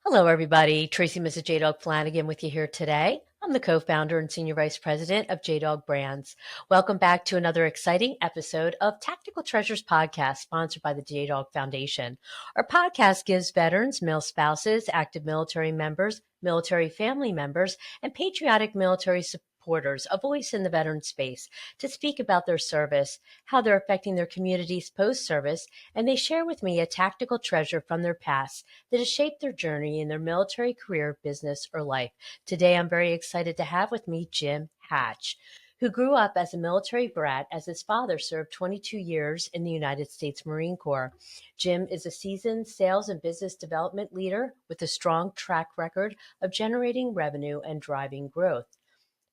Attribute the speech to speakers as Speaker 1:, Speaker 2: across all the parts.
Speaker 1: Hello, everybody. Tracy, Mrs. JDog Flanagan with you here today. I'm the co-founder and senior vice president of JDog Brands. Welcome back to another exciting episode of Tactical Treasures podcast, sponsored by the JDog Foundation. Our podcast gives veterans, male spouses, active military members, military family members, and patriotic military supporters a voice in the veteran space to speak about their service, how they're affecting their communities post-service, and they share with me a tactical treasure from their past that has shaped their journey in their military career, business, or life. Today, I'm very excited to have with me Jim Hatch, who grew up as a military brat as his father served 22 years in the United States Marine Corps. Jim is a seasoned sales and business development leader with a strong track record of generating revenue and driving growth.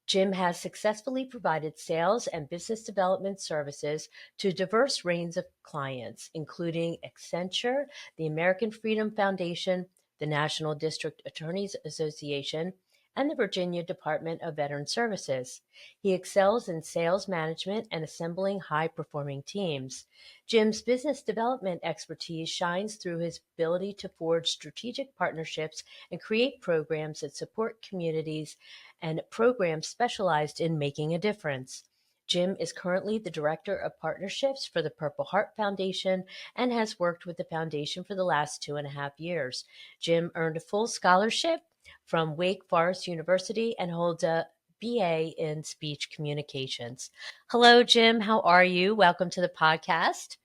Speaker 1: Jim has successfully provided sales and business development services to a diverse range of clients, including Accenture, the American Freedom Foundation, the National District Attorneys Association, and the Virginia Department of Veteran Services. He excels in sales management and assembling high-performing teams. Jim's business development expertise shines through his ability to forge strategic partnerships and create programs that support communities and programs specialized in making a difference. Jim is currently the Director of Partnerships for the Purple Heart Foundation and has worked with the foundation for the last 2.5 years. Jim earned a full scholarship from Wake Forest University and holds a BA in speech communications. Hello, Jim. How are you? Welcome to the podcast.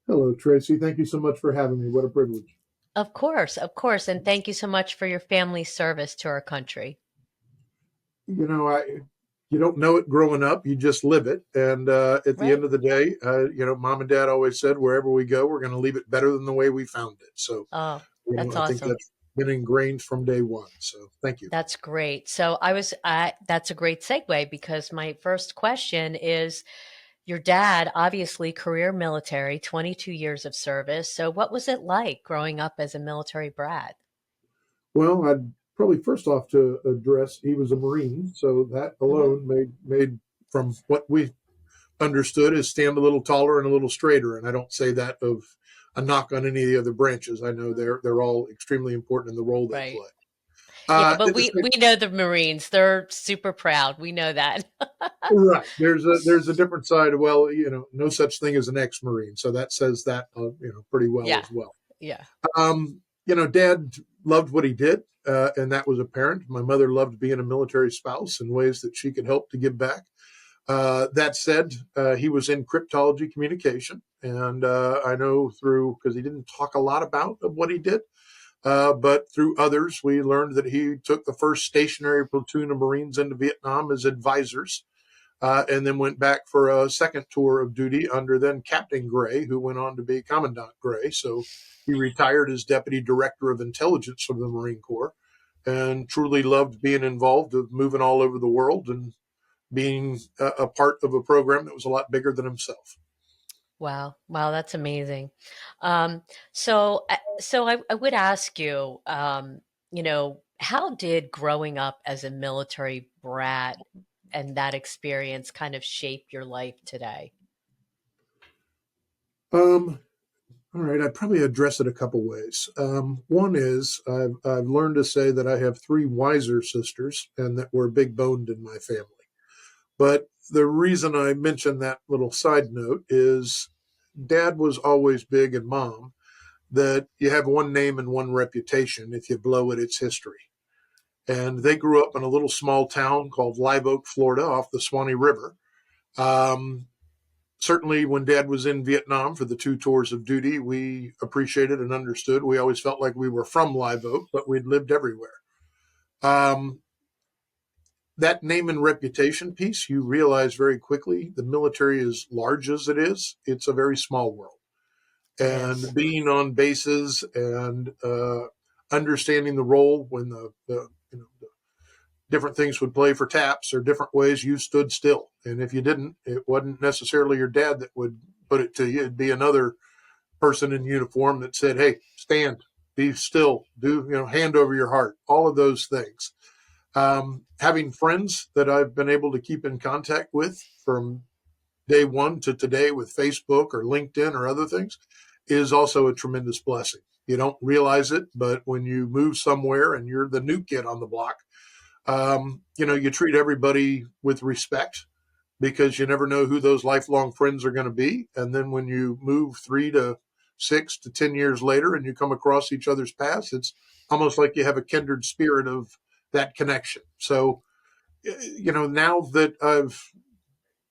Speaker 2: Hello, Tracy. Thank you so much for having me. What a privilege.
Speaker 1: Of course, of course. And thank you so much for your family's service to our country.
Speaker 2: You know, you don't know it growing up, you just live it. And at the
Speaker 1: Right.
Speaker 2: end of the day, mom and dad always said, wherever we go, we're going to leave it better than the way we found it. So,
Speaker 1: Oh, that's
Speaker 2: I think
Speaker 1: awesome.
Speaker 2: that's been ingrained from day one. So thank you.
Speaker 1: That's great. So that's a great segue because my first question is your dad, obviously career military, 22 years of service. So what was it like growing up as a military brat?
Speaker 2: Well, I'd probably first off to address he was a Marine. So that
Speaker 1: Hmm.
Speaker 2: alone made from what we understood is stand a little taller and a little straighter. And I don't say that of a knock on any of the other branches. I know they're all extremely important in the role they
Speaker 1: Right.
Speaker 2: play.
Speaker 1: Yeah, but
Speaker 2: At the
Speaker 1: we
Speaker 2: same
Speaker 1: know the Marines. They're super proud. We know that.
Speaker 2: Right, there's a different side. Well, no such thing as an ex-Marine, so that says that pretty well
Speaker 1: Yeah.
Speaker 2: as well.
Speaker 1: Yeah.
Speaker 2: Dad loved what he did, and that was apparent. My mother loved being a military spouse in ways that she could help to give back. That said, he was in cryptology communication, and I know through because he didn't talk a lot about what he did, but through others, we learned that he took the first stationary platoon of Marines into Vietnam as advisors, and then went back for a second tour of duty under then Captain Gray, who went on to be Commandant Gray. So he retired as Deputy Director of Intelligence of the Marine Corps and truly loved being involved of moving all over the world and being a part of a program that was a lot bigger than himself.
Speaker 1: Wow. Wow, that's amazing. Um, so I would ask you, how did growing up as a military brat and that experience kind of shape your life today?
Speaker 2: Um, all right, I'd probably address it a couple ways. One is I've learned to say that I have three wiser sisters and that we're big boned in my family. But the reason I mention that little side note is dad was always big and mom that you have one name and one reputation. If you blow it, it's history. And they grew up in a little small town called Live Oak, Florida, off the Swanee River. Um, Certainly, when dad was in Vietnam for the two tours of duty, we appreciated and understood. We always felt like we were from Live Oak, but we'd lived everywhere. Um, that name and reputation piece, you realize very quickly the military, as large as it is, it's a very small world.
Speaker 1: It
Speaker 2: And
Speaker 1: is.
Speaker 2: being on bases and understanding the role when the different things would play for taps or different ways you stood still. And if you didn't, it wasn't necessarily your dad that would put it to you. It'd be another person in uniform that said, hey, stand, be still, hand over your heart, all of those things. Having friends that I've been able to keep in contact with from day one to today with Facebook or LinkedIn or other things is also a tremendous blessing. You don't realize it, but when you move somewhere and you're the new kid on the block, you treat everybody with respect because you never know who those lifelong friends are going to be. And then when you move 3 to 6 to 10 years later and you come across each other's paths, it's almost like you have a kindred spirit of that connection. So, now that I've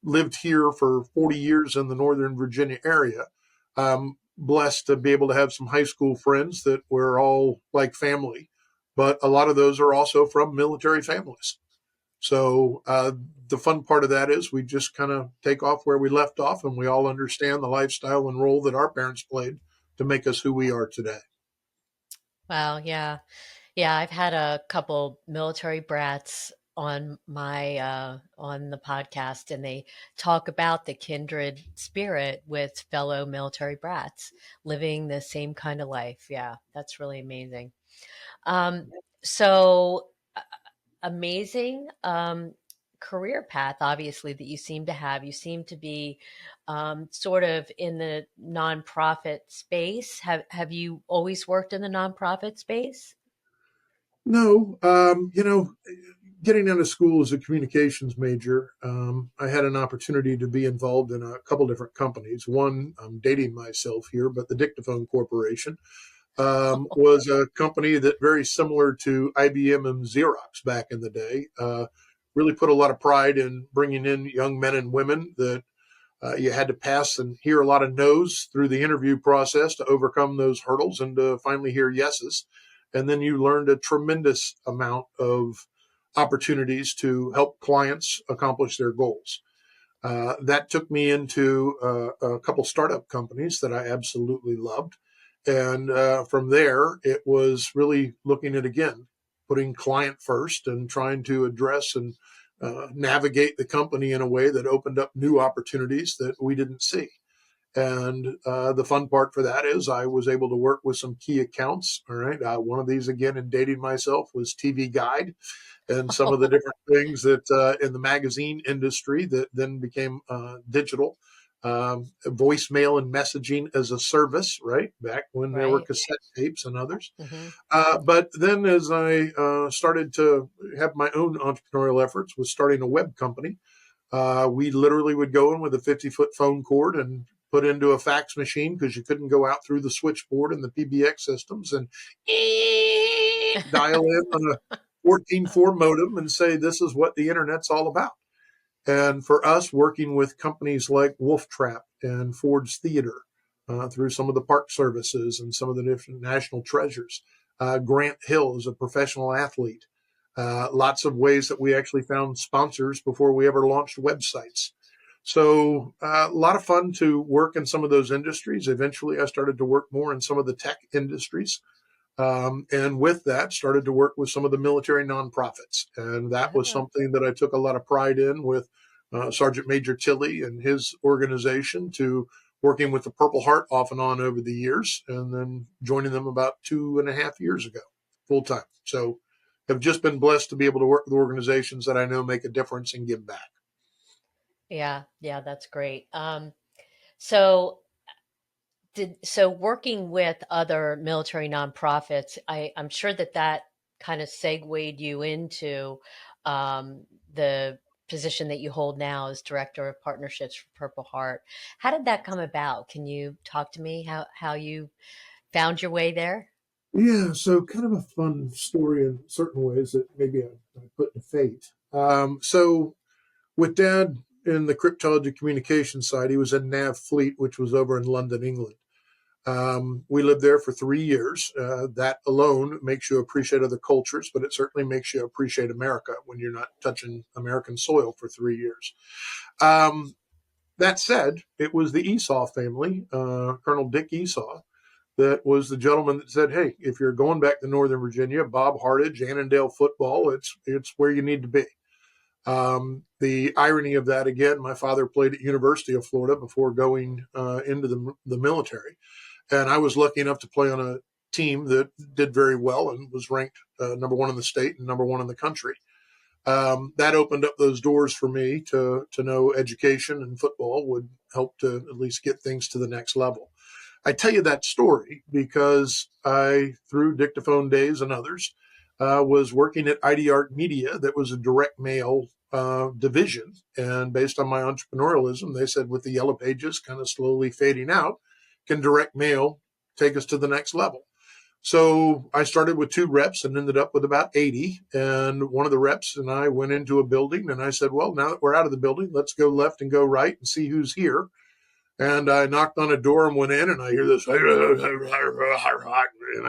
Speaker 2: lived here for 40 years in the Northern Virginia area, I'm blessed to be able to have some high school friends that we're all like family, but a lot of those are also from military families. So the fun part of that is we just kind of take off where we left off, and we all understand the lifestyle and role that our parents played to make us who we are today.
Speaker 1: Wow, yeah. Yeah, I've had a couple military brats on my on the podcast, and they talk about the kindred spirit with fellow military brats living the same kind of life. Yeah, that's really amazing. Um, so amazing career path, obviously, that you seem to have. You seem to be sort of in the nonprofit space. Have you always worked in the nonprofit space?
Speaker 2: No, getting out of school as a communications major, I had an opportunity to be involved in a couple different companies. One, I'm dating myself here, but the Dictaphone Corporation was a company that very similar to IBM and Xerox back in the day. Really put a lot of pride in bringing in young men and women that you had to pass and hear a lot of no's through the interview process to overcome those hurdles and to finally hear yeses. And then you learned a tremendous amount of opportunities to help clients accomplish their goals. That took me into a couple startup companies that I absolutely loved. And from there, it was really looking at, again, putting client first and trying to address and navigate the company in a way that opened up new opportunities that we didn't see. And the fun part for that is I was able to work with some key accounts. All right. One of these, again, in dating myself, was TV Guide and some of the different things that in the magazine industry that then became digital. Voicemail and messaging as a service, right? Back when there were
Speaker 1: Right.
Speaker 2: cassette tapes and others.
Speaker 1: Hmm.
Speaker 2: But then as I started to have my own entrepreneurial efforts with starting a web company, we literally would go in with a 50-foot phone cord and put into a fax machine because you couldn't go out through the switchboard and the PBX systems and dial in on a 14.4 modem and say, this is what the internet's all about. And for us, working with companies like Wolf Trap and Ford's Theater, through some of the park services and some of the different national treasures, Grant Hill is a professional athlete. Lots of ways that we actually found sponsors before we ever launched websites. So a lot of fun to work in some of those industries. Eventually, I started to work more in some of the tech industries. And with that, started to work with some of the military nonprofits. And that was
Speaker 1: Oh,
Speaker 2: something that I took a lot of pride in with Sergeant Major Tilley and his organization, to working with the Purple Heart off and on over the years, and then joining them about 2.5 years ago, full time. So have just been blessed to be able to work with organizations that I know make a difference and give back.
Speaker 1: yeah, yeah, that's great. So so working with other military nonprofits, I'm sure that that kind of segued you into the position that you hold now as director of partnerships for Purple Heart. How did that come about? Can you talk to me how you found your way there?
Speaker 2: Yeah, so kind of a fun story in certain ways that maybe I put to fate. So with Dad in the cryptology communication side, he was in Nav Fleet, which was over in London, England. We lived there for 3 years. That alone makes you appreciate other cultures, but it certainly makes you appreciate America when you're not touching American soil for 3 years. Um, that said, it was the Esau family, Colonel Dick Esau, that was the gentleman that said, "Hey, if you're going back to Northern Virginia, Bob Hartage, Annandale football, it's where you need to be." The irony of that, again, my father played at University of Florida before going into the military, and I was lucky enough to play on a team that did very well and was ranked number one in the state and number one in the country. That opened up those doors for me to know education and football would help to at least get things to the next level. I tell you that story because I, through Dictaphone Days and others, was working at ID Art Media, that was a direct mail division. And based on my entrepreneurialism, they said with the Yellow Pages kind of slowly fading out, can direct mail take us to the next level? So I started with 2 reps and ended up with about 80. And one of the reps and I went into a building and I said, well, now that we're out of the building, let's go left and go right and see who's here. And I knocked on a door and went in, and I hear this, and I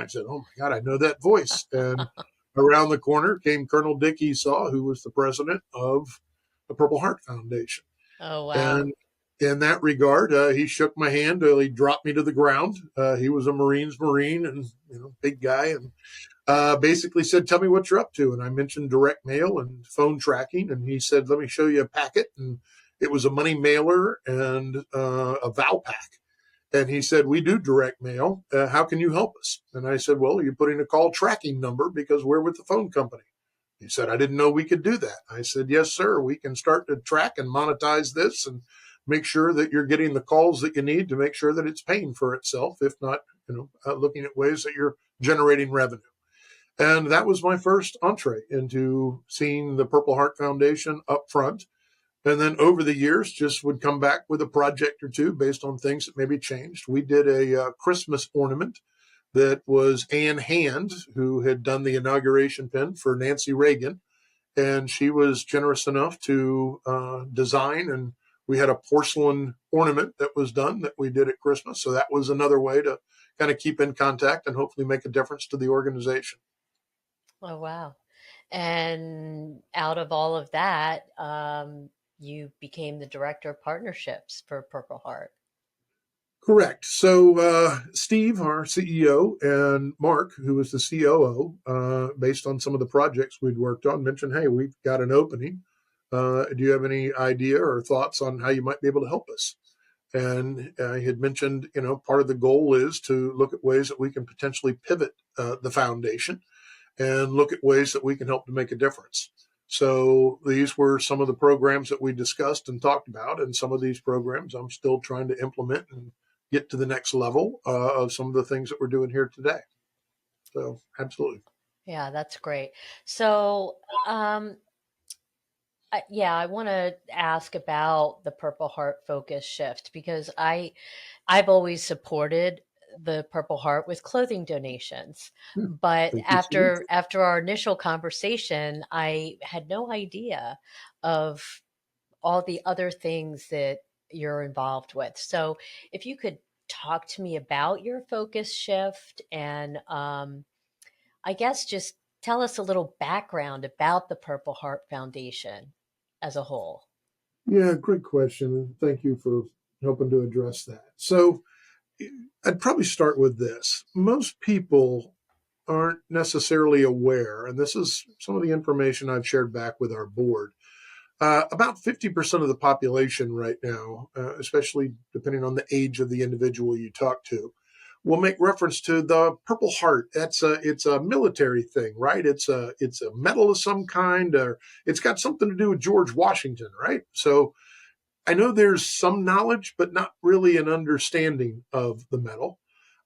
Speaker 2: said, oh my God, I know that voice. And around the corner came Colonel Dick Esau, who was the president of the Purple Heart Foundation.
Speaker 1: Oh, wow.
Speaker 2: And in that regard, he shook my hand. He dropped me to the ground. He was a Marines Marine and big guy, and basically said, tell me what you're up to. And I mentioned direct mail and phone tracking. And he said, let me show you a packet. And it was a money mailer and a Val pack. And he said, we do direct mail. How can you help us? And I said, well, you're putting a call tracking number because we're with the phone company. He said, I didn't know we could do that. I said, yes, sir. We can start to track and monetize this and make sure that you're getting the calls that you need to make sure that it's paying for itself. If not, looking at ways that you're generating revenue. And that was my first entree into seeing the Purple Heart Foundation up front. And then over the years, just would come back with a project or two based on things that maybe changed. We did a Christmas ornament that was Ann Hand, who had done the inauguration pin for Nancy Reagan. And she was generous enough to design, and we had a porcelain ornament that was done that we did at Christmas. So that was another way to kind of keep in contact and hopefully make a difference to the organization.
Speaker 1: Oh, wow. And out of all of that, you became the director of partnerships for Purple Heart.
Speaker 2: Correct. So Steve, our CEO, and Mark, who was the COO, based on some of the projects we'd worked on, mentioned, hey, we've got an opening. Do you have any idea or thoughts on how you might be able to help us? And I had mentioned, part of the goal is to look at ways that we can potentially pivot the foundation and look at ways that we can help to make a difference. So these were some of the programs that we discussed and talked about. And some of these programs I'm still trying to implement and get to the next level of some of the things that we're doing here today. So absolutely.
Speaker 1: Yeah, that's great. So, I want to ask about the Purple Heart focus shift because I've always supported the Purple Heart with clothing donations.
Speaker 2: Yeah,
Speaker 1: But
Speaker 2: thank you so much.
Speaker 1: after our initial conversation, I had no idea of all the other things that you're involved with. So if you could talk to me about your focus shift and I guess just tell us a little background about the Purple Heart Foundation as a whole.
Speaker 2: Yeah, great question. And thank you for helping to address that. So I'd probably start with this. Most people aren't necessarily aware, and this is some of the information I've shared back with our board. About 50% of the population right now, especially depending on the age of the individual you talk to, will make reference to the Purple Heart. It's a military thing, right? It's a medal of some kind, or it's got something to do with George Washington, right? So I know there's some knowledge, but not really an understanding of the medal.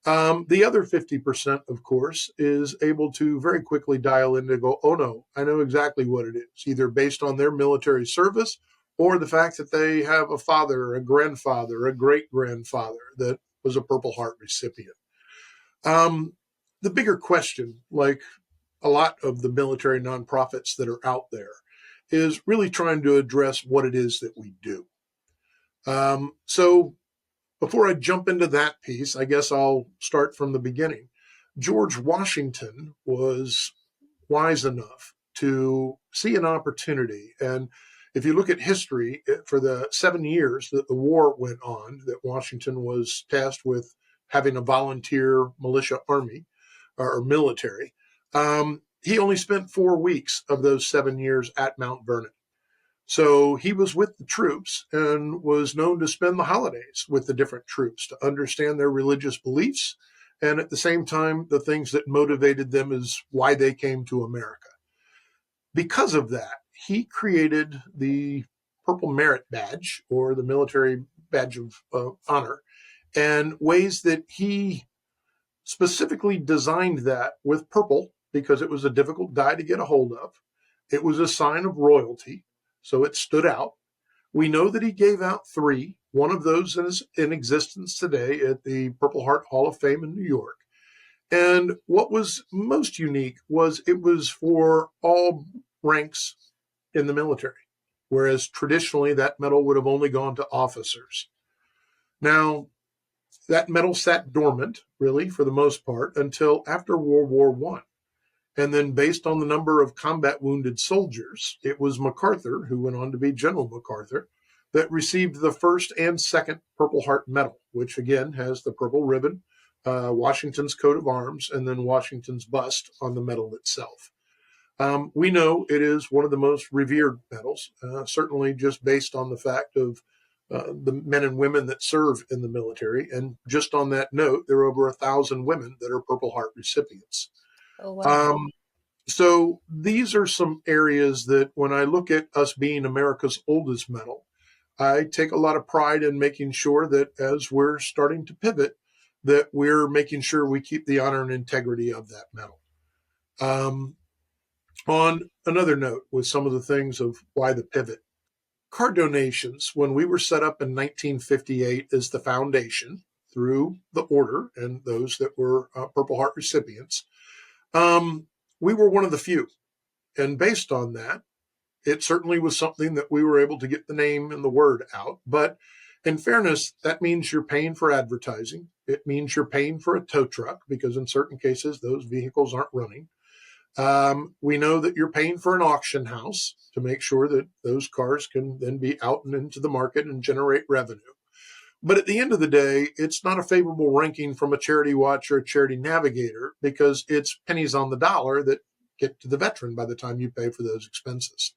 Speaker 2: The other 50%, of course, is able to very quickly dial in and go, oh no, I know exactly what it is, either based on their military service or the fact that they have a father, a grandfather, a great grandfather that was a Purple Heart recipient. The bigger question, like a lot of the military nonprofits that are out there, is really trying to address what it is that we do. So before I jump into that piece, I guess I'll start from the beginning. George Washington was wise enough to see an opportunity. And if you look at history, for the 7 years that the war went on, that Washington was tasked with having a volunteer militia army or military, he only spent 4 weeks of those 7 years at Mount Vernon. So he was with the troops and was known to spend the holidays with the different troops to understand their religious beliefs. And at the same time, the things that motivated them is why they came to America. Because of that, he created the Purple Merit Badge, or the military badge of honor. and ways that he specifically designed that with purple because it was a difficult dye to get a hold of. It was a sign of royalty, so it stood out. We know that he gave out three. One of those is in existence today at the Purple Heart Hall of Fame in New York. And what was most unique was it was for all ranks in the military, whereas traditionally that medal would have only gone to officers. Now, that medal sat dormant, really, for the most part, until after World War I. And then, based on the number of combat wounded soldiers, it was MacArthur, who went on to be General MacArthur, that received the first and second Purple Heart Medal, which again has the purple ribbon, Washington's coat of arms, and then Washington's bust on the medal itself. We know it is one of the most revered medals, certainly just based on the fact of the men and women that serve in the military. And just on that note, there are over 1,000 women that are Purple Heart recipients.
Speaker 1: Oh, wow.
Speaker 2: So these are some areas that when I look at us being America's oldest medal, I take a lot of pride in making sure that as we're starting to pivot, that we're making sure we keep the honor and integrity of that medal. On another note, with some of the things of why the pivot, car donations, when we were set up in 1958 as the foundation through the order and those that were Purple Heart recipients, we were one of the few. And based on that, it certainly was something that we were able to get the name and the word out. But in fairness, that means you're paying for advertising. It means you're paying for a tow truck because in certain cases, those vehicles aren't running. We know that you're paying for an auction house to make sure that those cars can then be out and into the market and generate revenue. But at the end of the day, it's not a favorable ranking from a Charity Watch or a Charity Navigator because it's pennies on the dollar that get to the veteran by the time you pay for those expenses.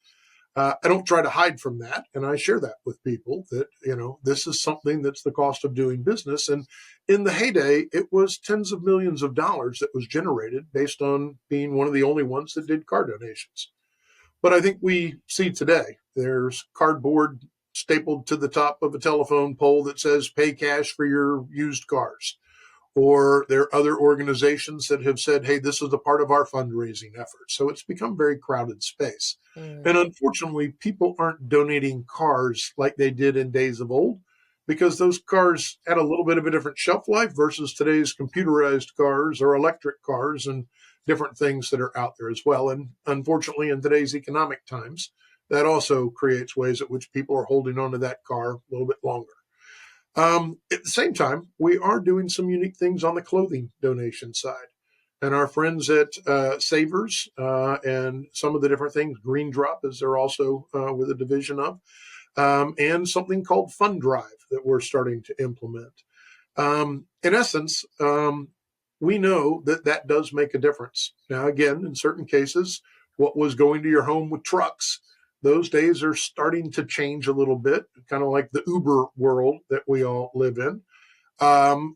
Speaker 2: I don't try to hide from that, and I share that with people that, this is something that's the cost of doing business. And in the heyday, it was tens of millions of dollars that was generated based on being one of the only ones that did car donations. But I think we see today, there's cardboard stapled to the top of a telephone pole that says pay cash for your used cars. Or there are other organizations that have said, hey, this is a part of our fundraising effort. So it's become very crowded space. And unfortunately, people aren't donating cars like they did in days of old because those cars had a little bit of a different shelf life versus today's computerized cars or electric cars and different things that are out there as well. And unfortunately, in today's economic times, that also creates ways at which people are holding on to that car a little bit longer. At the same time, we are doing some unique things on the clothing donation side. And our friends at Savers and some of the different things, Green Drop, as they're also with a division of, and something called Fund Drive that we're starting to implement. In essence, we know that that does make a difference. Now, again, in certain cases, what was going to your home with trucks, those days are starting to change a little bit, kind of like the Uber world that we all live in.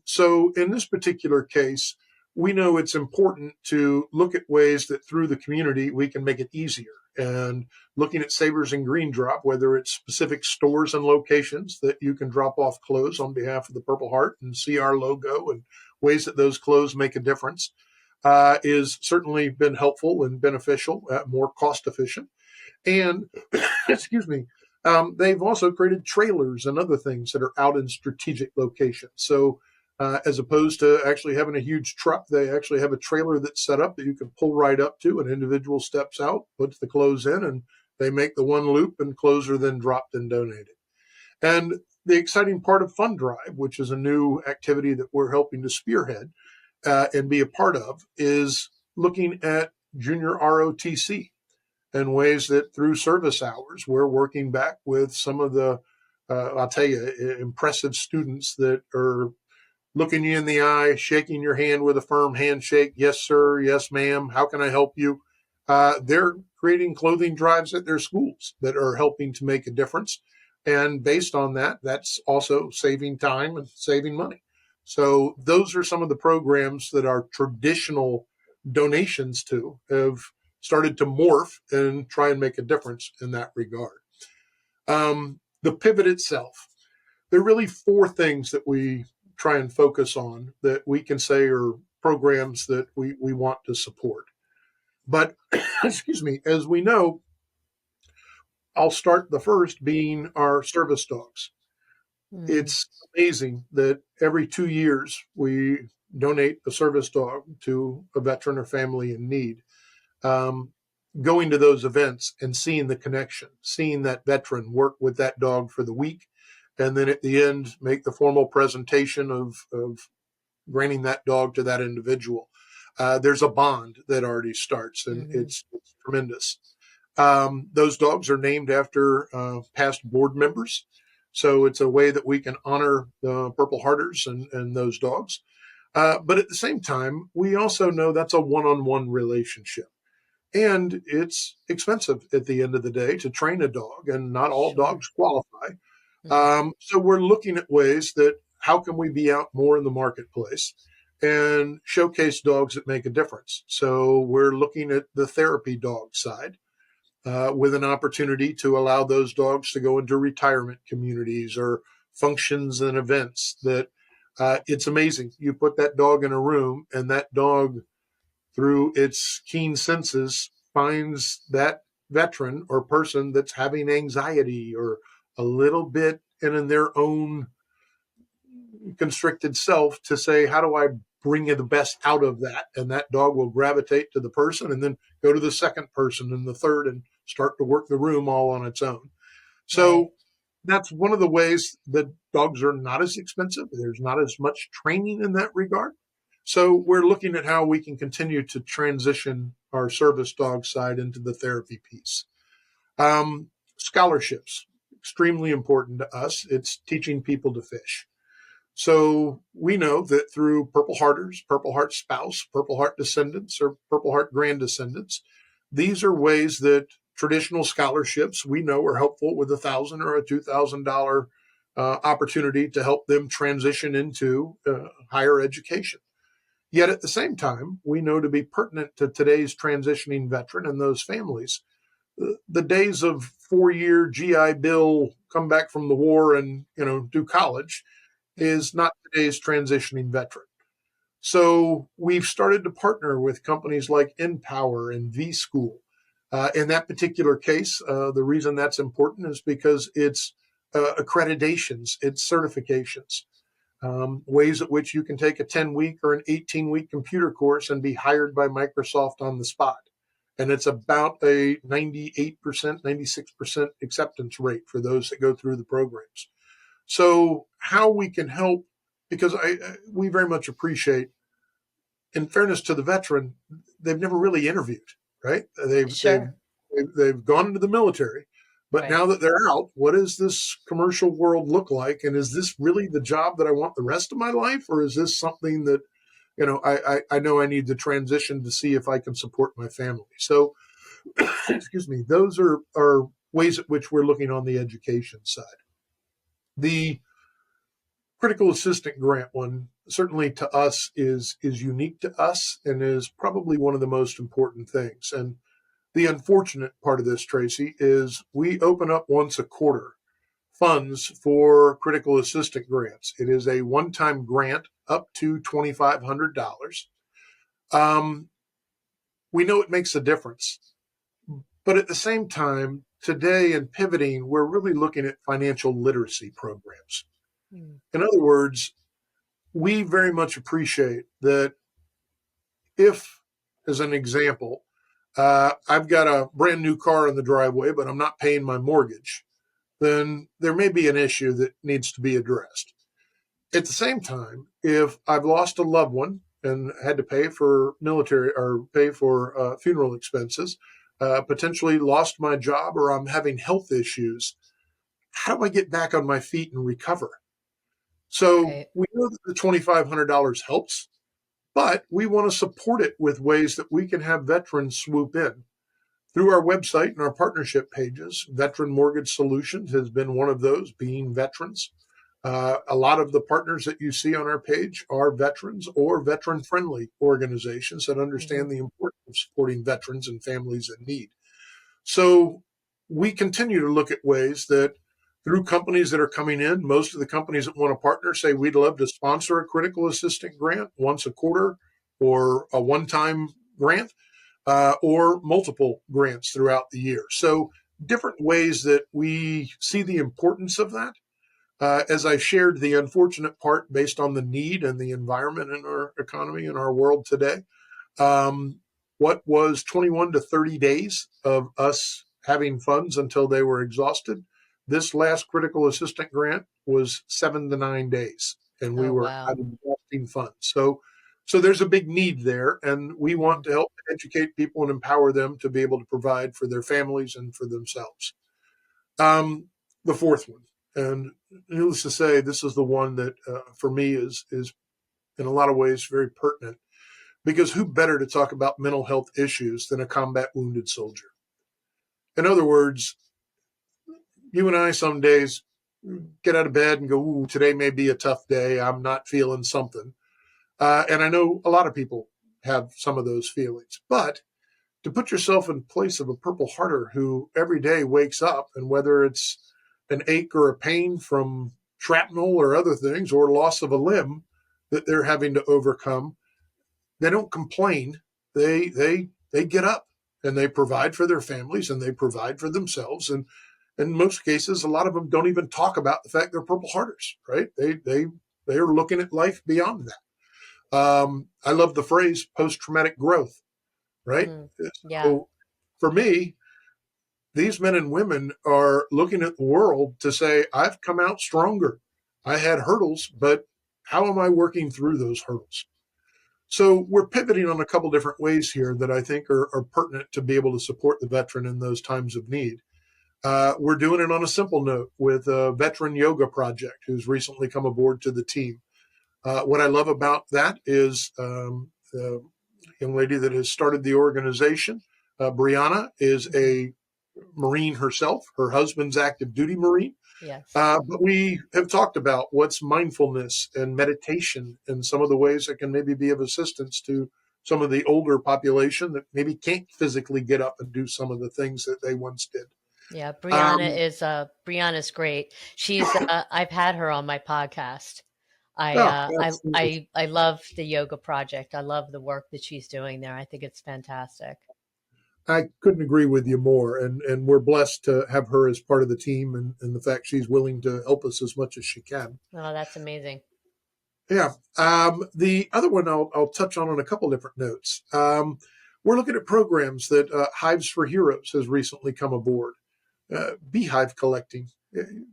Speaker 2: So in this particular case, we know it's important to look at ways that through the community, we can make it easier. And looking at Savers and Green Drop, whether it's specific stores and locations that you can drop off clothes on behalf of the Purple Heart and see our logo and ways that those clothes make a difference, is certainly been helpful and beneficial, more cost efficient. And, excuse me, they've also created trailers and other things that are out in strategic locations. So as opposed to actually having a huge truck, they actually have a trailer that's set up that you can pull right up to. An individual steps out, puts the clothes in, and they make the one loop and clothes are then dropped and donated. And the exciting part of Fund Drive, which is a new activity that we're helping to spearhead and be a part of, is looking at junior ROTC and ways that through service hours, we're working back with some of the, I'll tell you, impressive students that are looking you in the eye, shaking your hand with a firm handshake. Yes, sir. Yes, ma'am. How can I help you? They're creating clothing drives at their schools that are helping to make a difference. And based on that, that's also saving time and saving money. So those are some of the programs that our traditional donations to have started to morph and try and make a difference in that regard. The pivot itself, there are really four things that we try and focus on that we can say are programs that we want to support. But, excuse me, as we know, I'll start the first being our service dogs.
Speaker 1: Mm,
Speaker 2: It's amazing that every 2 years we donate a service dog to a veteran or family in need. Um, Going to those events and seeing the connection, seeing that veteran work with that dog for the week, and then at the end make the formal presentation of granting that dog to that individual. There's a bond that already starts, and
Speaker 1: mhm.
Speaker 2: it's tremendous. Those dogs are named after past board members. So it's a way that we can honor the Purple Hearters and those dogs. But at the same time, we also know that's a one on one relationship. And it's expensive at the end of the day to train a dog, and not all
Speaker 1: Sure.
Speaker 2: dogs qualify.
Speaker 1: Mm,
Speaker 2: So we're looking at ways that how can we be out more in the marketplace and showcase dogs that make a difference. So we're looking at the therapy dog side with an opportunity to allow those dogs to go into retirement communities or functions and events that it's amazing. You put that dog in a room and that dog, through its keen senses, finds that veteran or person that's having anxiety or a little bit in their own constricted self to say, how do I bring the best out of that? And that dog will gravitate to the person and then go to the second person and the third and start to work the room all on its own.
Speaker 1: right.
Speaker 2: So that's one of the ways that dogs are not as expensive. There's not as much training in that regard. So we're looking at how we can continue to transition our service dog side into the therapy piece. Scholarships, extremely important to us. It's teaching people to fish. So we know that through Purple Hearters, Purple Heart spouse, Purple Heart descendants, or Purple Heart grand descendants, these are ways that traditional scholarships we know are helpful with $1,000 or a $2,000 opportunity to help them transition into higher education. Yet at the same time, we know to be pertinent to today's transitioning veteran and those families, the days of 4 year GI Bill, come back from the war and do college
Speaker 1: Mm,
Speaker 2: is not today's transitioning veteran. So we've started to partner with companies like Empower and V School. In that particular case, the reason that's important is because it's accreditations, it's certifications, ways at which you can take a 10-week or an 18-week computer course and be hired by Microsoft on the spot. And it's about a 98%, 96% acceptance rate for those that go through the programs. So how we can help, because we very much appreciate, in fairness to the veteran, they've never really interviewed, right?
Speaker 1: sure.
Speaker 2: They've gone into the military, but now
Speaker 1: Right.
Speaker 2: that they're out, what does this commercial world look like? And is this really the job that I want the rest of my life, or is this something that I know I need to transition to see if I can support my family? So, excuse me, those are ways at which we're looking on the education side. The critical assistant grant one certainly to us is unique to us and is probably one of the most important things. And the unfortunate part of this, Tracy, is we open up once a quarter funds for critical assistant grants. It is a one-time grant up to $2,500. Um, we know it makes a difference, but at the same time, today in pivoting, we're really looking at financial literacy programs.
Speaker 1: Mm,
Speaker 2: In other words, we very much appreciate that if, as an example, I've got a brand new car in the driveway, but I'm not paying my mortgage, then there may be an issue that needs to be addressed. At the same time, if I've lost a loved one and had to pay for military or pay for funeral expenses, potentially lost my job, or I'm having health issues, how do I get back on my feet and recover? So
Speaker 1: right.
Speaker 2: we know that the $2,500 helps, but we want to support it with ways that we can have veterans swoop in. Through our website and our partnership pages, Veteran Mortgage Solutions has been one of those, being veterans. A lot of the partners that you see on our page are veterans or veteran friendly organizations that
Speaker 1: Hmm.
Speaker 2: understand the importance of supporting veterans and families in need. So we continue to look at ways that through companies that are coming in. Most of the companies that want to partner say we'd love to sponsor a critical assistant grant once a quarter or a one-time grant or multiple grants throughout the year. So different ways that we see the importance of that. As I shared, the unfortunate part based on the need and the environment in our economy and our world today, um, what was 21 to 30 days of us having funds until they were exhausted. This last critical assistant grant was 7 to 9 days, and we
Speaker 1: Oh,
Speaker 2: were
Speaker 1: wow.
Speaker 2: out of exhausting funds. So there's a big need there, and we want
Speaker 1: Mhm.
Speaker 2: to help educate people and empower them to be able to provide for their families and for themselves. Um, the fourth one, and needless to say, this is the one that for me is in a lot of ways very pertinent because who better to talk about mental health issues than a combat wounded soldier? In other words, you and I some days get out of bed and go, "Ooh, today may be a tough day. I'm not feeling something." And I know a lot of people have some of those feelings. But to put yourself in place of a Purple Hearter who every day wakes up, and whether it's an ache or a pain from shrapnel or other things or loss of a limb that they're having to overcome, they don't complain. They get up and they provide for their families and they provide for themselves. And in most cases, a lot of them don't even talk about the fact they're Purple Hearters, right? They are looking at life beyond that. I love the phrase post traumatic growth, right?
Speaker 1: Mm. Yeah.
Speaker 2: So for me, these men and women are looking at the world to say, I've come out stronger. I had hurdles, but how am I working through those hurdles? So we're pivoting on a couple different ways here that I think are pertinent to be able to support the veteran in those times of need. We're doing it on a simple note with a veteran yoga project who's recently come aboard to the team. What I love about that is the young lady that has started the organization, Brianna, is
Speaker 1: Mhm.
Speaker 2: a Marine herself. Her husband's active duty Marine.
Speaker 1: Yes.
Speaker 2: But we have talked about what's mindfulness and meditation and some of the ways that can maybe be of assistance to some of the older population that maybe can't physically get up and do some of the things that they once did.
Speaker 1: Yeah,
Speaker 2: Um,
Speaker 1: Brianna's great. She's I've had her on my podcast. I
Speaker 2: oh,
Speaker 1: uh I
Speaker 2: absolutely.
Speaker 1: I I love the yoga project. I love the work that she's doing there. I think it's fantastic.
Speaker 2: I couldn't agree with you more. And we're blessed to have her as part of the team and the fact she's willing to help us as much as she can.
Speaker 1: Oh, that's amazing.
Speaker 2: Yeah. The other one I'll touch on a couple different notes. We're looking at programs that Hives for Heroes has recently come aboard. Beehive collecting,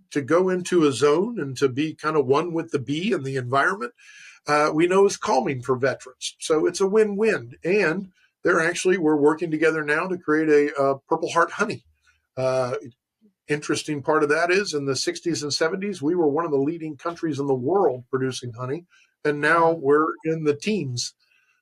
Speaker 2: to go into a zone and to be kind of one with the bee and the environment, we know is calming for veterans. So it's a win-win. And we're working together now to create a Purple Heart honey. Uh, Interesting part of that is in the 60s and 70s, we were one of the leading countries in the world producing honey. And now
Speaker 1: Wow.
Speaker 2: we're in the teens.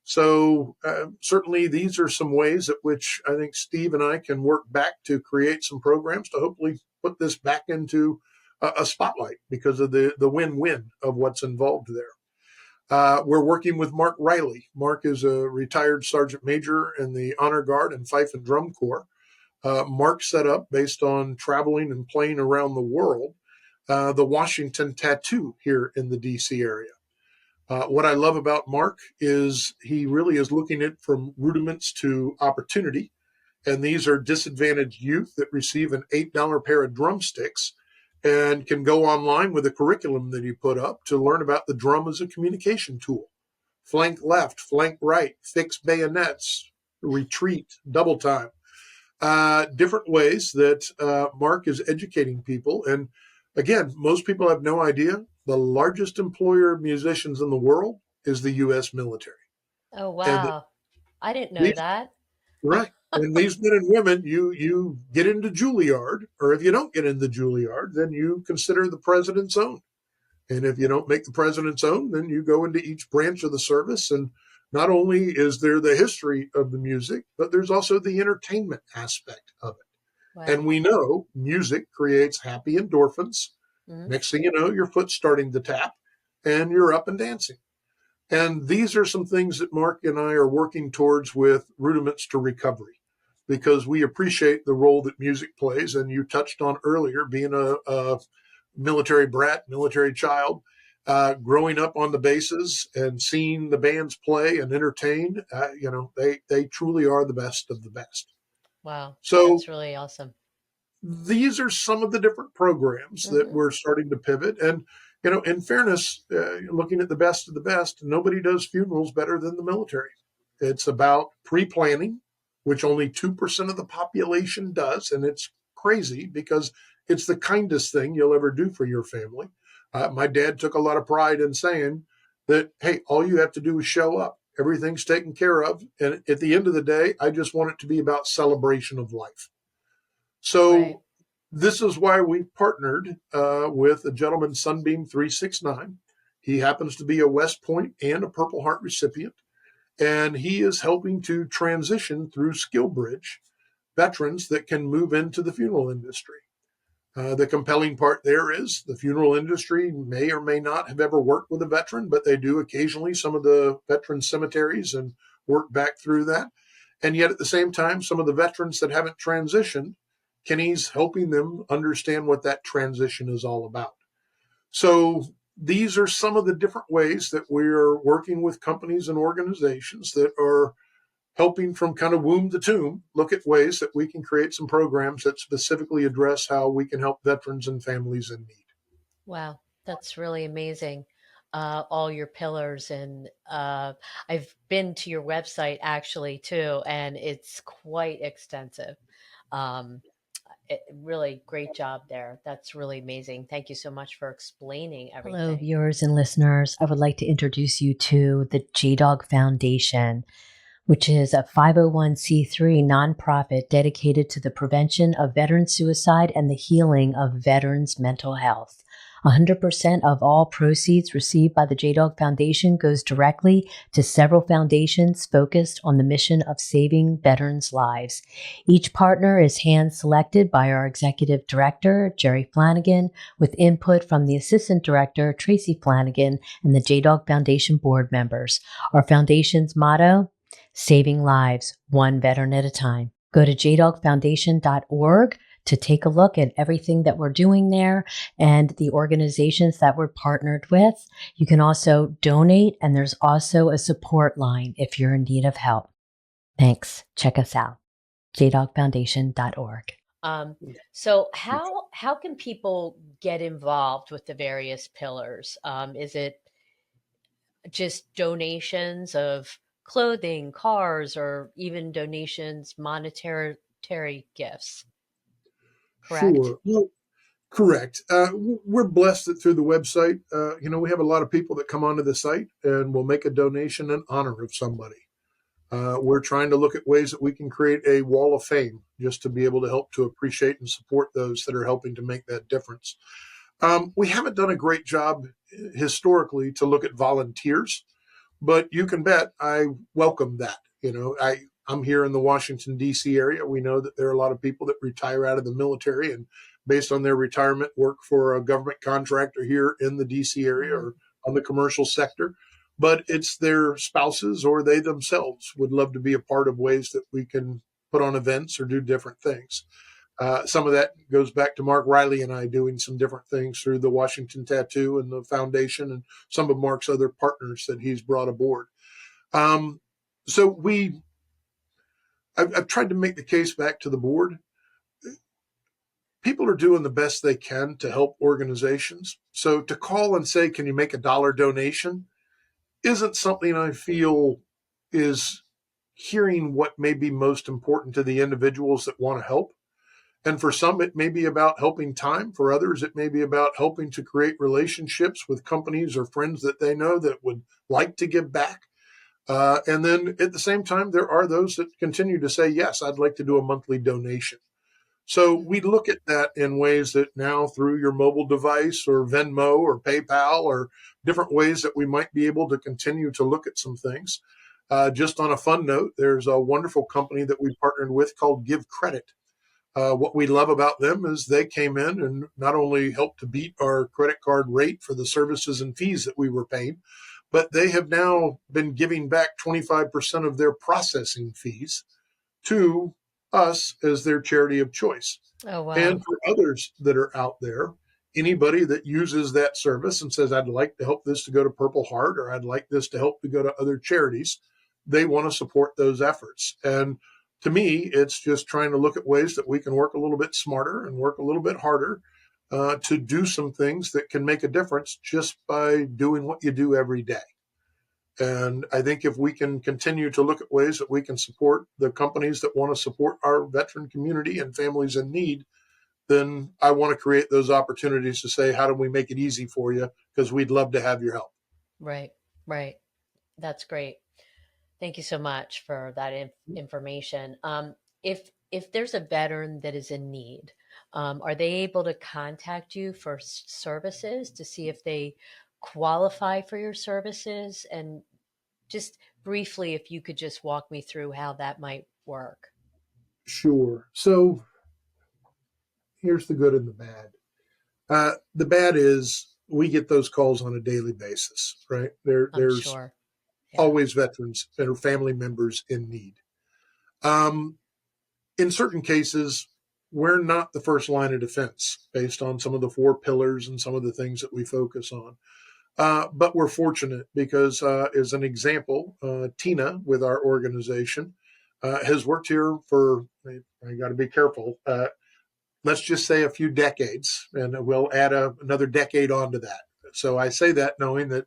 Speaker 2: So certainly these are some ways at which I think Steve and I can work back to create some programs to hopefully put this back into a spotlight because of the win-win of what's involved there. We're working with Mark Riley. Mark is a retired sergeant major in the Honor Guard and Fife and Drum Corps. Mark set up based on traveling and playing around the world, the Washington Tattoo here in the DC area. What I love about Mark is he really is looking at from rudiments to opportunity. And these are disadvantaged youth that receive an $8 pair of drumsticks and can go online with a curriculum that he put up to learn about the drum as a communication tool. Flank left, flank right, fix bayonets, retreat, double time. Different ways that Mark is educating people. And again, most people have no idea the largest employer of musicians in the world is the U.S. military.
Speaker 1: Oh,
Speaker 2: And
Speaker 1: wow. I didn't know
Speaker 2: these,
Speaker 1: that.
Speaker 2: right. And these men and women, you get into Juilliard, or if you don't get into Juilliard, then you consider the president's own. And if you don't make the president's own, then you go into each branch of the service. And not only is there the history of the music, but there's also the entertainment aspect of it. And
Speaker 1: Wow.
Speaker 2: we know music creates happy endorphins.
Speaker 1: Mhm.
Speaker 2: Next thing you know, your foot's starting to tap and you're up and dancing. And these are some things that Mark and I are working towards with rudiments to recovery. because we appreciate the role that music plays. And you touched on earlier being a military brat, military child, growing up on the bases and seeing the bands play and entertain. They truly are the best of the best.
Speaker 1: Wow,
Speaker 2: So
Speaker 1: that's really awesome.
Speaker 2: these are some of the different programs that
Speaker 1: Hmm.
Speaker 2: we're starting to pivot. And, in fairness, looking at the best of the best, nobody does funerals better than the military. It's about pre planning, which only 2% of the population does. And it's crazy because it's the kindest thing you'll ever do for your family. My dad took a lot of pride in saying that, hey, all you have to do is show up. Everything's taken care of. And at the end of the day, I just want it to be about celebration of life.
Speaker 1: Right.
Speaker 2: So this is why we partnered with a gentleman, Sunbeam 369. He happens to be a West Point and a Purple Heart recipient, and he is helping to transition through SkillBridge veterans that can move into the funeral industry. The compelling part there is the funeral industry may or may not have ever worked with a veteran, but they do occasionally, some of the veteran cemeteries, and work back through that. And yet at the same time, some of the veterans that haven't transitioned, Kenny's helping them understand what that transition is all about. So these are some of the different ways that we're working with companies and organizations that are helping from kind of womb to tomb look at ways that we can create some programs that specifically address how we can help veterans and families in need.
Speaker 1: Wow, that's really amazing. All your pillars, and I've been to your website actually too, and it's quite extensive. Um, really great job there. That's really amazing. Thank you so much for explaining
Speaker 3: Hello,
Speaker 1: everything.
Speaker 3: viewers and listeners. I would like to introduce you to the JDog Foundation, which is a 501c3 nonprofit dedicated to the prevention of veteran suicide and the healing of veterans' mental health. 100% of all proceeds received by the JDog Foundation goes directly to several foundations focused on the mission of saving veterans' lives. Each partner is hand-selected by our executive director, Jerry Flanagan, with input from the assistant director, Tracy Flanagan, and the JDog Foundation board members. Our foundation's motto: saving lives, one veteran at a time. Go to jdogfoundation.org to take a look at everything that we're doing there and the organizations that we're partnered with. You can also donate, and there's also a support line if you're in need of help. Thanks. Check us out, jdogfoundation.org.
Speaker 1: Um, so how can people get involved with the various pillars? Is it just donations of clothing, cars, or even donations, monetary gifts? Correct?
Speaker 2: Sure. Well, correct. We're blessed that through the website, we have a lot of people that come onto the site and will make a donation in honor of somebody. We're trying to look at ways that we can create a wall of fame just to be able to help to appreciate and support those that are helping to make that difference. We haven't done a great job historically to look at volunteers, but you can bet I welcome that. I'm here in the Washington, D.C. area. We know that there are a lot of people that retire out of the military and based on their retirement work for a government contractor here in the D.C. area
Speaker 1: Hmm.
Speaker 2: or on the commercial sector. But it's their spouses or they themselves would love to be a part of ways that we can put on events or do different things. Some of that goes back to Mark Riley and I doing some different things through the Washington Tattoo and the foundation and some of Mark's other partners that he's brought aboard. Um, so I've tried to make the case back to the board. People are doing the best they can to help organizations. So to call and say, can you make $1 donation, isn't something I feel is hearing what may be most important to the individuals that want to help. And for some, it may be about helping time. For others, it may be about helping to create relationships with companies or friends that they know that would like to give back. And then at the same time, there are those that continue to say, yes, I'd like to do a monthly donation. So we
Speaker 1: Hmm.
Speaker 2: look at that in ways that now through your mobile device or Venmo or PayPal or different ways that we might be able to continue to look at some things. Just on a fun note, there's a wonderful company that we partnered with called Give Credit. What we love about them is they came in and not only helped to beat our credit card rate for the services and fees that we were paying, but they have now been giving back 25% of their processing fees to us as their charity of choice.
Speaker 1: Oh, wow.
Speaker 2: And for others that are out there, anybody that uses that service and says, I'd like to help this to go to Purple Heart, or I'd like this to help to go to other charities, they want to support those efforts. And to me, it's just trying to look at ways that we can work a little bit smarter and work a little bit harder to do some things that can make a difference just by doing what you do every day. And I think if we can continue to look at ways that we can support the companies that want to support our veteran community and families in need, then I want to create those opportunities to say, how do we make it easy for you? Because we'd love to have your help.
Speaker 1: Right, right. That's great. Thank you so much for that information. If there's a veteran that is in need, are they able to contact you for services to see if they qualify for your services? And just briefly, if you could just walk me through how that might work.
Speaker 2: Sure. So here's the good and the bad. The bad is we get those calls on a daily basis, right?
Speaker 1: I'm
Speaker 2: There's
Speaker 1: sure. Yeah.
Speaker 2: always veterans and family members in need. In certain cases, we're not the first line of defense based on some of the 4 pillars and some of the things that we focus on. But we're fortunate because, as an example, Tina with our organization has worked here for, I got to be careful, let's just say a few decades, and we'll add another decade onto that. So I say that knowing that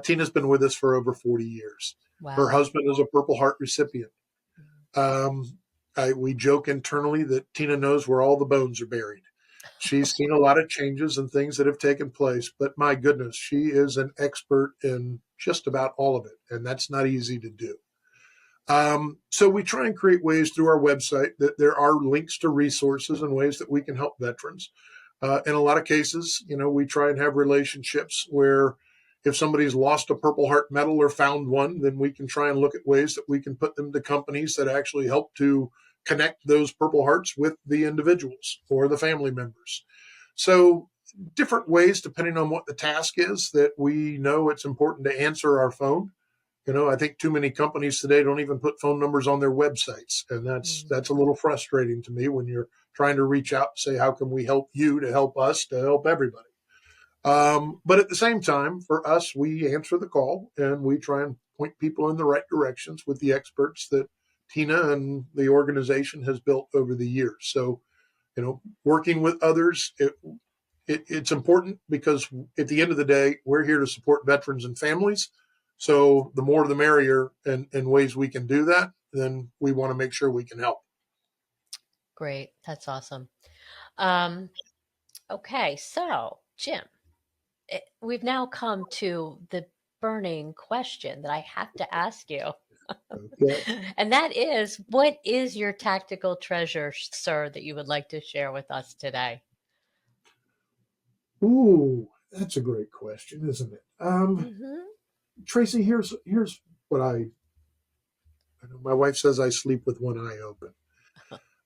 Speaker 2: Tina's been with us for over 40 years.
Speaker 1: Wow.
Speaker 2: Her husband is a Purple Heart recipient. We joke internally that Tina knows where all the bones are buried. She's seen a lot of changes and things that have taken place, but my goodness, she is an expert in just about all of it, and that's not easy to do. So we try and create ways through our website that there are links to resources and ways that we can help veterans. In a lot of cases, we try and have relationships where if somebody's lost a Purple Heart medal or found one, then we can try and look at ways that we can put them to companies that actually help to connect those Purple Hearts with the individuals or the family members. So different ways, depending on what the task is, that we know it's important to answer our phone. I think too many companies today don't even put phone numbers on their websites. And that's a little frustrating to me when you're trying to reach out and say, how can we help you to help us to help everybody? But at the same time, for us, we answer the call and we try and point people in the right directions with the experts that Tina and the organization has built over the years. So, working with others, it's important because at the end of the day, we're here to support veterans and families. So the more the merrier in ways we can do that, then we want to make sure we can help.
Speaker 1: Great. That's awesome. Okay. So, Jim, we've now come to the burning question that I have to ask you.
Speaker 2: Okay.
Speaker 1: And that is, what is your tactical treasure, sir, that you would like to share with us today?
Speaker 2: Ooh, that's a great question, isn't it?
Speaker 1: Mm-hmm.
Speaker 2: Tracy, here's what I know. My wife says I sleep with one eye open.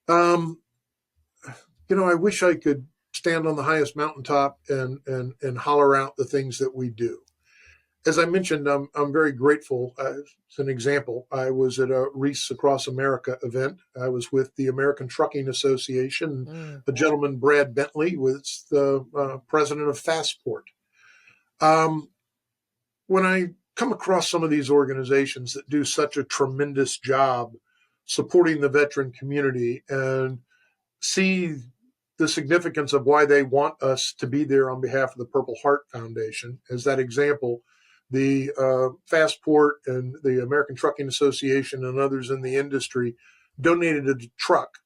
Speaker 2: I wish I could stand on the highest mountaintop and holler out the things that we do. As I mentioned, I'm very grateful. As an example, I was at a Reese Across America event. I was with the American Trucking Association. A gentleman, Brad Bentley, was the president of Fastport. When I come across some of these organizations that do such a tremendous job supporting the veteran community and see the significance of why they want us to be there on behalf of the Purple Heart Foundation, as that example, the Fastport and the American Trucking Association and others in the industry donated a truck,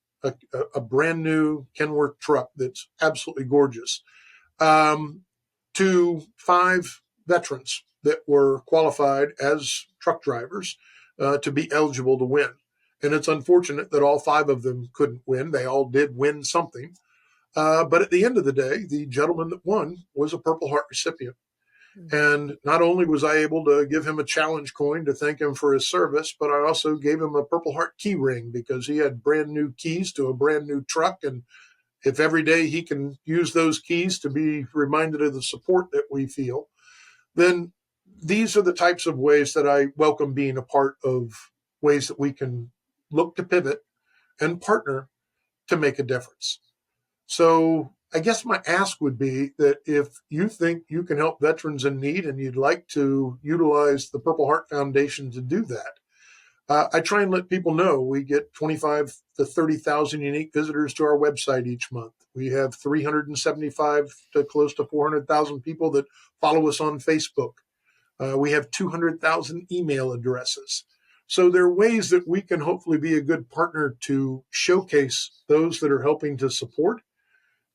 Speaker 2: a brand new Kenworth truck that's absolutely gorgeous, to 5 veterans that were qualified as truck drivers to be eligible to win. And it's unfortunate that all 5 of them couldn't win. They all did win something. But at the end of the day, the gentleman that won was a Purple Heart recipient. And not only was I able to give him a challenge coin to thank him for his service, but I also gave him a Purple Heart key ring because he had brand new keys to a brand new truck. And if every day he can use those keys to be reminded of the support that we feel, then these are the types of ways that I welcome being a part of, ways that we can look to pivot and partner to make a difference. So I guess my ask would be that if you think you can help veterans in need and you'd like to utilize the Purple Heart Foundation to do that, I try and let people know we get 25 to 30,000 unique visitors to our website each month. We have 375 to close to 400,000 people that follow us on Facebook. We have 200,000 email addresses. So there are ways that we can hopefully be a good partner to showcase those that are helping to support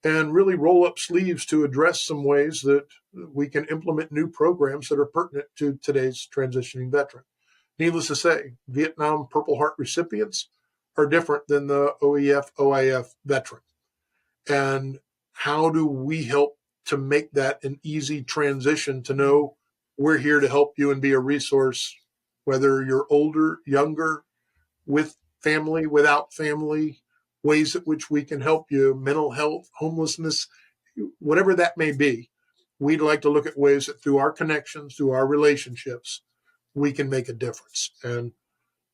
Speaker 2: and really roll up sleeves to address some ways that we can implement new programs that are pertinent to today's transitioning veteran. Needless to say, Vietnam Purple Heart recipients are different than the OEF, OIF veteran. And how do we help to make that an easy transition to know we're here to help you and be a resource, whether you're older, younger, with family, without family, ways at which we can help you, mental health, homelessness, whatever that may be. We'd like to look at ways that through our connections, through our relationships, we can make a difference. And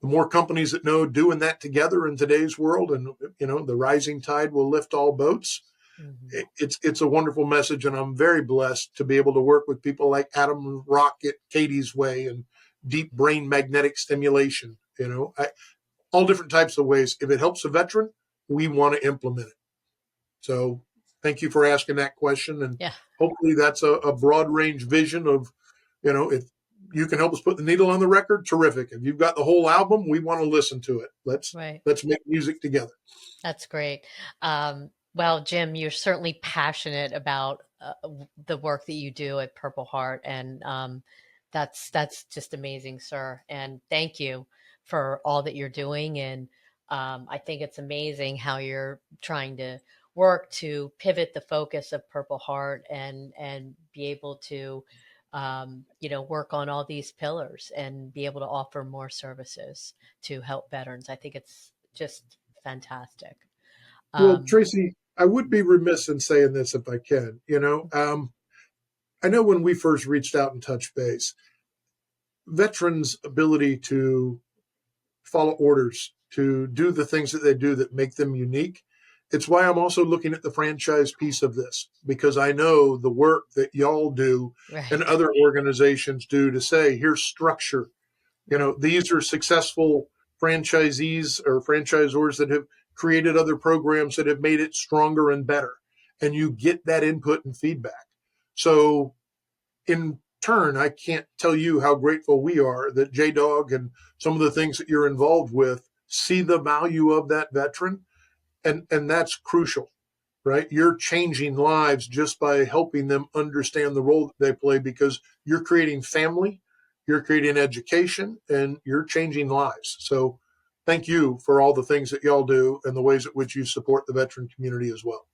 Speaker 2: the more companies that know doing that together in today's world, and the rising tide will lift all boats. Mm-hmm. It's a wonderful message, and I'm very blessed to be able to work with people like Adam Rocket, Katie's Way, and deep brain magnetic stimulation. All different types of ways. If it helps a veteran, we want to implement it. So thank you for asking that question. And hopefully that's a broad range vision of, if you can help us put the needle on the record, terrific. If you've got the whole album, we want to listen to it. Let's make music together.
Speaker 1: That's great. Well, Jim, you're certainly passionate about the work that you do at Purple Heart. And that's just amazing, sir. And thank you for all that you're doing. And I think it's amazing how you're trying to work to pivot the focus of Purple Heart and be able to, work on all these pillars and be able to offer more services to help veterans. I think it's just fantastic.
Speaker 2: Well, Tracy, I would be remiss in saying this if I can. I know when we first reached out and touched base, veterans' ability to follow orders, to do the things that they do that make them unique. It's why I'm also looking at the franchise piece of this, because I know the work that y'all do and other organizations do to say, here's structure. These are successful franchisees or franchisors that have created other programs that have made it stronger and better. And you get that input and feedback. So in turn, I can't tell you how grateful we are that JDog and some of the things that you're involved with see the value of that veteran. And that's crucial, right? You're changing lives just by helping them understand the role that they play, because you're creating family, you're creating education, and you're changing lives. So thank you for all the things that y'all do and the ways at which you support the veteran community as well.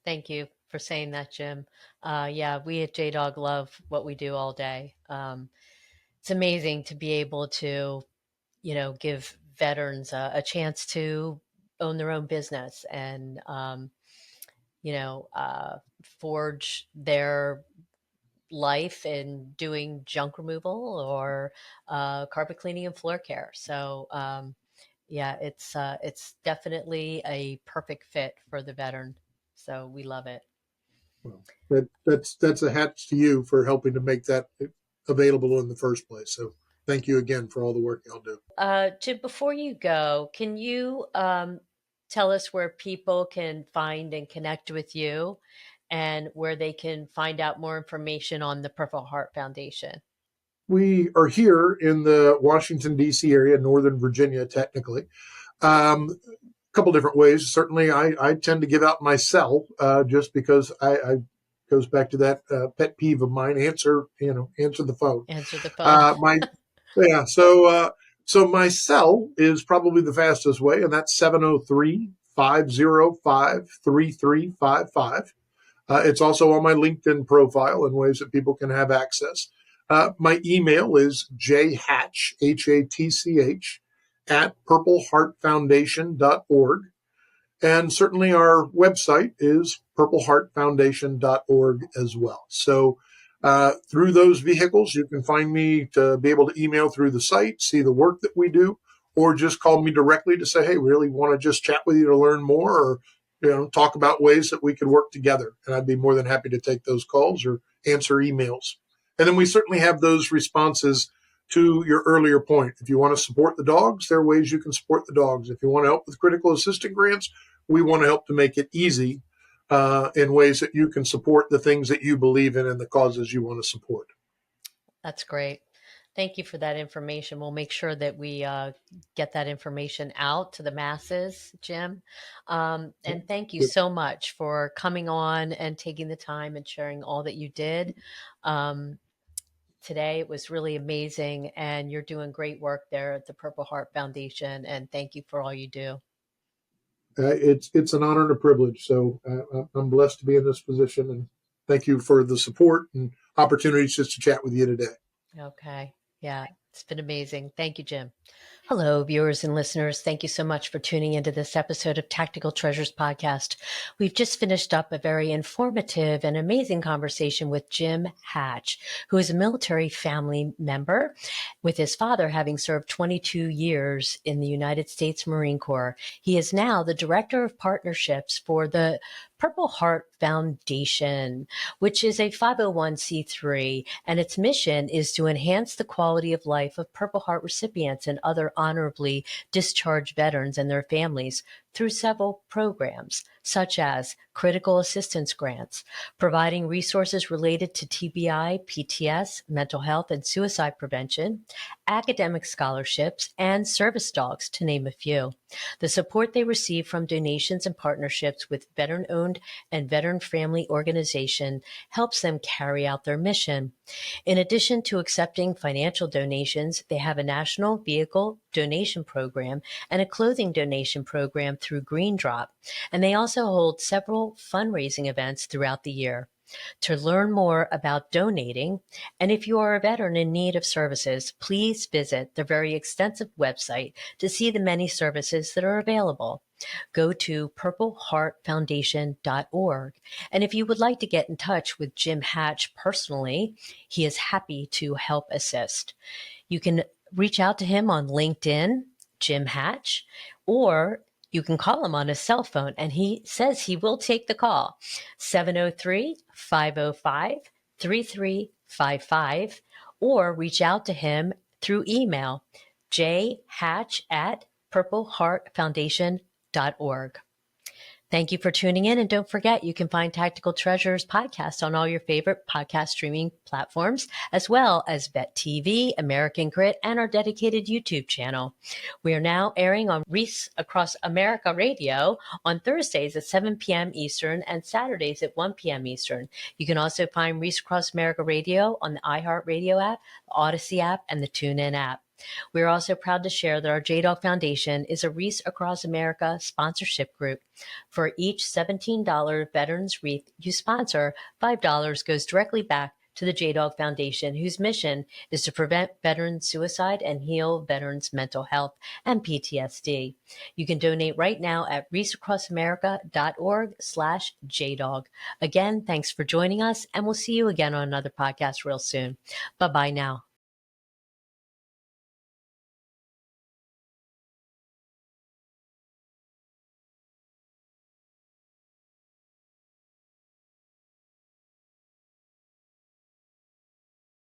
Speaker 1: Thank you for saying that, Jim. We at JDog love what we do all day. It's amazing to be able to, give veterans a chance to own their own business and, forge their life in doing junk removal or carpet cleaning and floor care. So, it's definitely a perfect fit for the veteran. So we love it.
Speaker 2: Well, that's a hat to you for helping to make that available in the first place. So thank you again for all the work y'all do.
Speaker 1: Jim, before you go, can you tell us where people can find and connect with you and where they can find out more information on the Purple Heart Foundation?
Speaker 2: We are here in the Washington, D.C. area, Northern Virginia, technically. A couple different ways. Certainly, I tend to give out my cell just because I goes back to that pet peeve of mine. Answer the phone.
Speaker 1: Answer the phone.
Speaker 2: So my cell is probably the fastest way, and that's 703-505-3355. It's also on my LinkedIn profile in ways that people can have access. My email is jhatch, Hatch, at purpleheartfoundation.org. And certainly our website is purpleheartfoundation.org as well. So through those vehicles, you can find me to be able to email through the site, see the work that we do, or just call me directly to say, hey, really want to just chat with you to learn more, or talk about ways that we could work together. And I'd be more than happy to take those calls or answer emails. And then we certainly have those responses to your earlier point. If you want to support the dogs, there are ways you can support the dogs. If you want to help with critical assistant grants, we want to help to make it easy in ways that you can support the things that you believe in and the causes you want to support.
Speaker 1: That's great. Thank you for that information. We'll make sure that we get that information out to the masses, Jim. And thank you so much for coming on and taking the time and sharing all that you did today. It was really amazing, and you're doing great work there at the Purple Heart Foundation. And thank you for all you do.
Speaker 2: It's an honor and a privilege. So I'm blessed to be in this position, and thank you for the support and opportunities just to chat with you today.
Speaker 1: Okay. Yeah, it's been amazing. Thank you, Jim. Hello, viewers and listeners. Thank you so much for tuning into this episode of Tactical Treasures Podcast. We've just finished up a very informative and amazing conversation with Jim Hatch, who is a military family member, with his father having served 22 years in the United States Marine Corps. He is now the Director of Partnerships for the Purple Heart Foundation, which is a 501c3, and its mission is to enhance the quality of life of Purple Heart recipients and other honorably discharged veterans and their families through several programs, such as critical assistance grants, providing resources related to TBI, PTS, mental health, and suicide prevention, academic scholarships, and service dogs, to name a few. The support they receive from donations and partnerships with veteran-owned and veteran-friendly organizations helps them carry out their mission. In addition to accepting financial donations, they have a national vehicle donation program and a clothing donation program through Green Drop, and they also hold several fundraising events throughout the year. To learn more about donating, and if you are a veteran in need of services, please visit their very extensive website to see the many services that are available. Go to purpleheartfoundation.org. And if you would like to get in touch with Jim Hatch personally, he is happy to help assist. You can reach out to him on LinkedIn, Jim Hatch, or you can call him on his cell phone, and he says he will take the call, 703-505-3355, or reach out to him through email, jhatch@purpleheartfoundation.org. Thank you for tuning in, and don't forget, you can find Tactical Treasures podcast on all your favorite podcast streaming platforms, as well as Vet TV, American Grit, and our dedicated YouTube channel. We are now airing on Reese Across America Radio on Thursdays at 7 p.m. Eastern and Saturdays at 1 p.m. Eastern. You can also find Reese Across America Radio on the iHeartRadio app, the Odyssey app, and the TuneIn app. We are also proud to share that our JDog Foundation is a Reese Across America sponsorship group. For each $17 Veterans Wreath you sponsor, $5 goes directly back to the JDog Foundation, whose mission is to prevent veteran suicide and heal veterans' mental health and PTSD. You can donate right now at reacheacrossamerica.org/JDog. Again, thanks for joining us, and we'll see you again on another podcast real soon. Bye-bye now.